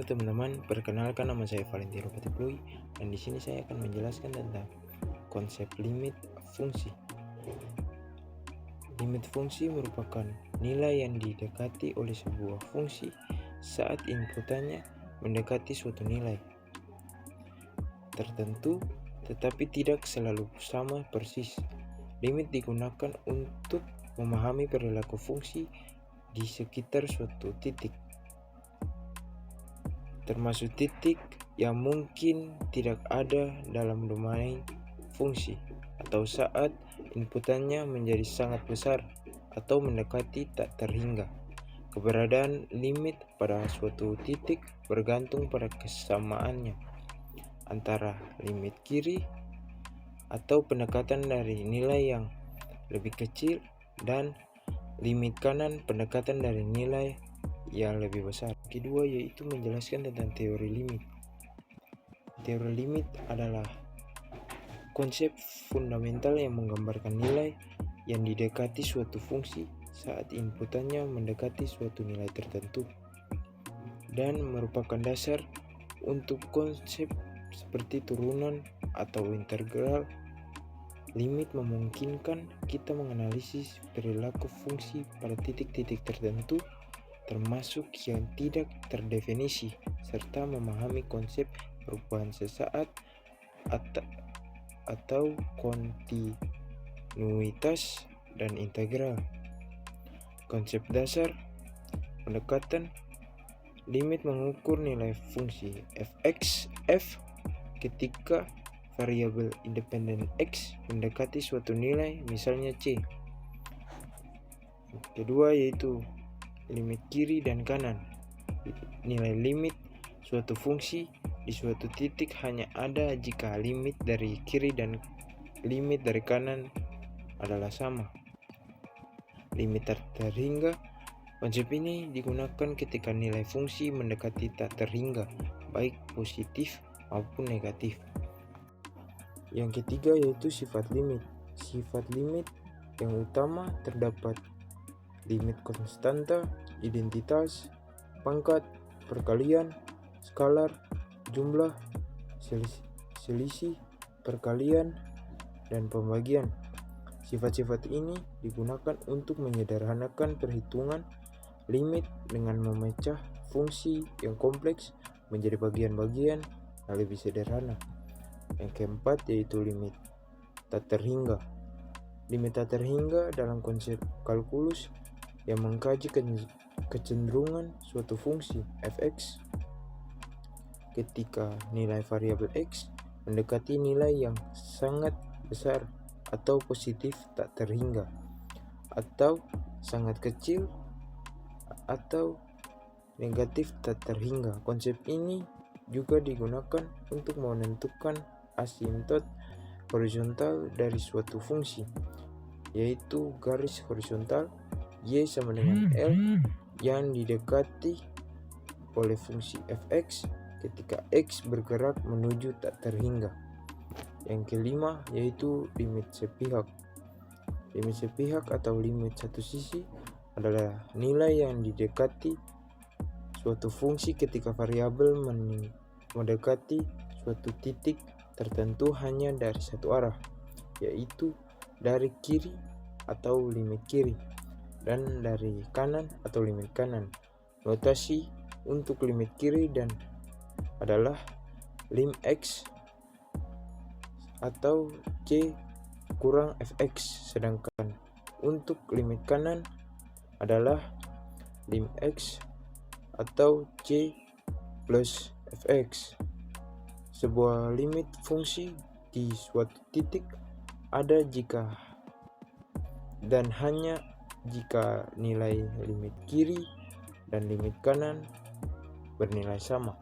teman-teman, perkenalkan nama saya Valentino Patiploy dan di sini saya akan menjelaskan tentang konsep limit fungsi. Limit fungsi merupakan nilai yang didekati oleh sebuah fungsi saat inputannya mendekati suatu nilai tertentu, tetapi tidak selalu sama persis. Limit digunakan untuk memahami perilaku fungsi di sekitar suatu titik, termasuk titik yang mungkin tidak ada dalam domain fungsi, atau saat inputannya menjadi sangat besar atau mendekati tak terhingga. Keberadaan limit pada suatu titik bergantung pada kesamaannya antara limit kiri atau pendekatan dari nilai yang lebih kecil dan limit kanan pendekatan dari nilai yang lebih besar. Kedua yaitu menjelaskan tentang teori limit. Teori limit adalah konsep fundamental yang menggambarkan nilai yang didekati suatu fungsi saat inputannya mendekati suatu nilai tertentu, dan merupakan dasar untuk konsep seperti turunan atau integral. Limit memungkinkan kita menganalisis perilaku fungsi pada titik-titik tertentu, termasuk yang tidak terdefinisi, serta memahami konsep perubahan sesaat atau kontinuitas dan integral. Konsep dasar pendekatan limit mengukur nilai fungsi f(x) f ketika variabel independen x mendekati suatu nilai, misalnya c. Kedua yaitu limit kiri dan kanan. Nilai limit suatu fungsi di suatu titik hanya ada jika limit dari kiri dan limit dari kanan adalah sama. Limit tak terhingga. Konsep ini digunakan ketika nilai fungsi mendekati tak terhingga, baik positif maupun negatif. Yang ketiga yaitu sifat limit. Sifat limit yang utama terdapat limit konstanta, identitas, pangkat, perkalian, skalar, jumlah, selisih, perkalian, dan pembagian. Sifat-sifat ini digunakan untuk menyederhanakan perhitungan limit dengan memecah fungsi yang kompleks menjadi bagian-bagian yang lebih sederhana. Yang keempat yaitu limit tak terhingga. Limit tak terhingga dalam konsep kalkulus yang mengkaji kecenderungan suatu fungsi f(x) ketika nilai variabel x mendekati nilai yang sangat besar atau positif tak terhingga, atau sangat kecil atau negatif tak terhingga. Konsep ini juga digunakan untuk menentukan asimtot horizontal dari suatu fungsi, yaitu garis horizontal y sama dengan L yang didekati oleh fungsi f(x) ketika x bergerak menuju tak terhingga. Yang kelima yaitu limit sepihak. Limit sepihak atau limit satu sisi adalah nilai yang didekati suatu fungsi ketika variabel mendekati suatu titik tertentu hanya dari satu arah, yaitu dari kiri atau limit kiri dan dari kanan atau limit kanan. Notasi untuk limit kiri dan adalah lim x atau c kurang fx, sedangkan untuk limit kanan adalah lim x atau c plus fx. Sebuah limit fungsi di suatu titik ada jika dan hanya jika nilai limit kiri dan limit kanan bernilai sama.